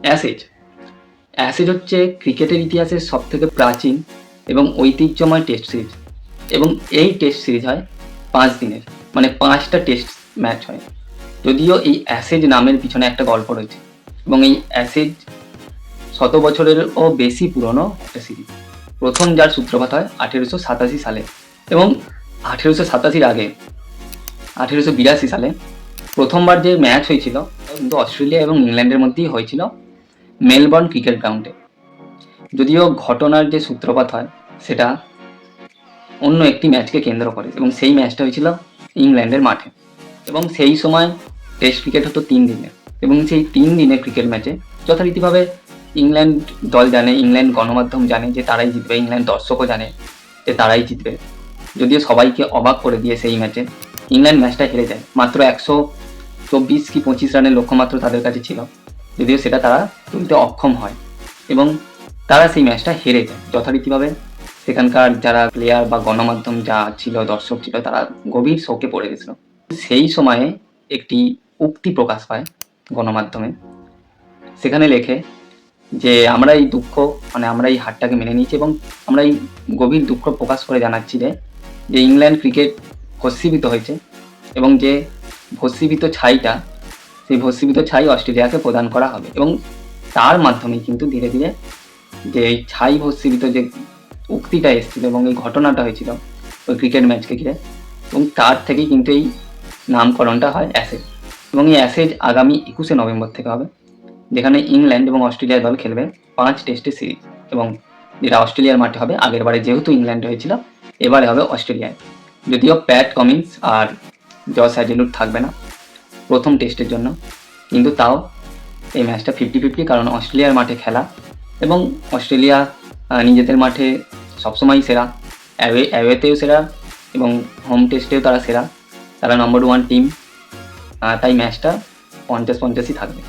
Ashes Ashes হচ্ছে ক্রিকেটের ইতিহাসের সবথেকে প্রাচীন এবং ঐতিহ্যময় টেস্ট সিরিজ, এবং এই টেস্ট সিরিজ হয় 5 দিনের, মানে 5টা টেস্ট ম্যাচ হয়। যদিও এই অ্যাশেজ নামের পিছনে একটা গল্প রয়েছে, এবং এই অ্যাশেজ 100 বছরেরও বেশি পুরনো একটা সিরিজ। প্রথম যার সূত্রপাত হয় 1887 সালে, এবং 1887 আগে 1882 সালে প্রথমবার যে ম্যাচ হয়েছিল কিন্তু অস্ট্রেলিয়া এবং ইংল্যান্ডের মধ্যেই হয়েছিল মেলবোর্ন ক্রিকেট গ্রাউন্ডে। যদিও ঘটনার যে সূত্রপাত হয় সেটা অন্য একটি ম্যাচকে কেন্দ্র করে, এবং সেই ম্যাচটা হয়েছিল ইংল্যান্ডের মাঠে। এবং সেই সময় টেস্ট ক্রিকেট হতো 3 দিনের, এবং সেই 3 দিনের ক্রিকেট ম্যাচে যথারীতিভাবে ইংল্যান্ড দল জানে, ইংল্যান্ড গণমাধ্যম জানে যে তারাই জিতবে, ইংল্যান্ড দর্শকও জানে যে তারাই জিতবে। যদিও সবাইকে অবাক করে দিয়ে সেই ম্যাচে ইংল্যান্ড ম্যাচটা হেরে যায়। মাত্র 124 কি 25 রানের লক্ষ্যমাত্র তাদের কাছে ছিল, যদিও সেটা তারা তুলতে অক্ষম হয়, এবং তারা সেই ম্যাচটা হেরে যায়। যথারীতিভাবে সেখানকার যারা প্লেয়ার বা গণমাধ্যম যা ছিল, দর্শক ছিল, তারা গভীর শোকে পড়ে গেছিল। সেই সময়ে একটি উক্তি প্রকাশ পায় গণমাধ্যমে, সেখানে লেখে যে আমরা এই দুঃখ, মানে আমরা এই হারটাকে মেনে নিয়েছি, এবং আমরা এই গভীর দুঃখ প্রকাশ করে জানাচ্ছি যে ইংল্যান্ড ক্রিকেট ভস্মীভূত হয়েছে, এবং যে ভস্মীভূত ছাইটা, সেই ভস্মীভূত ছাই অস্ট্রেলিয়াকে প্রদান করা হবে। এবং তার মাধ্যমেই কিন্তু ধীরে ধীরে যে এই ছাই ভস্মীভূত যে উক্তিটা এসেছিল এবং এই ঘটনাটা হয়েছিল ওই ক্রিকেট ম্যাচকে ঘিরে, এবং তার থেকেই কিন্তু এই নামকরণটা হয় অ্যাশেজ। এবং এই অ্যাশেজ আগামী 21শে নভেম্বর থেকে হবে, যেখানে ইংল্যান্ড এবং অস্ট্রেলিয়া দল খেলবে 5 টেস্টের সিরিজ, এবং যেটা অস্ট্রেলিয়ার মাঠে হবে। আগের বারে যেহেতু ইংল্যান্ডে হয়েছিল, এবারে হবে অস্ট্রেলিয়ায়। যদিও প্যাট কামিন্স আর জস হ্যাজেলউড থাকবে না প্রথম টেস্টের জন্য, কিন্তু তাও এই ম্যাচটা 50-50, কারণ অস্ট্রেলিয়ার মাঠে খেলা, এবং অস্ট্রেলিয়া নিজেদের মাঠে সবসময়ই সেরা, অ্যাওয়েতেও সেরা, এবং হোম টেস্টেও তারা সেরা, তারা নম্বর 1 টিম। তাই ম্যাচটা 50-50ই থাকবে।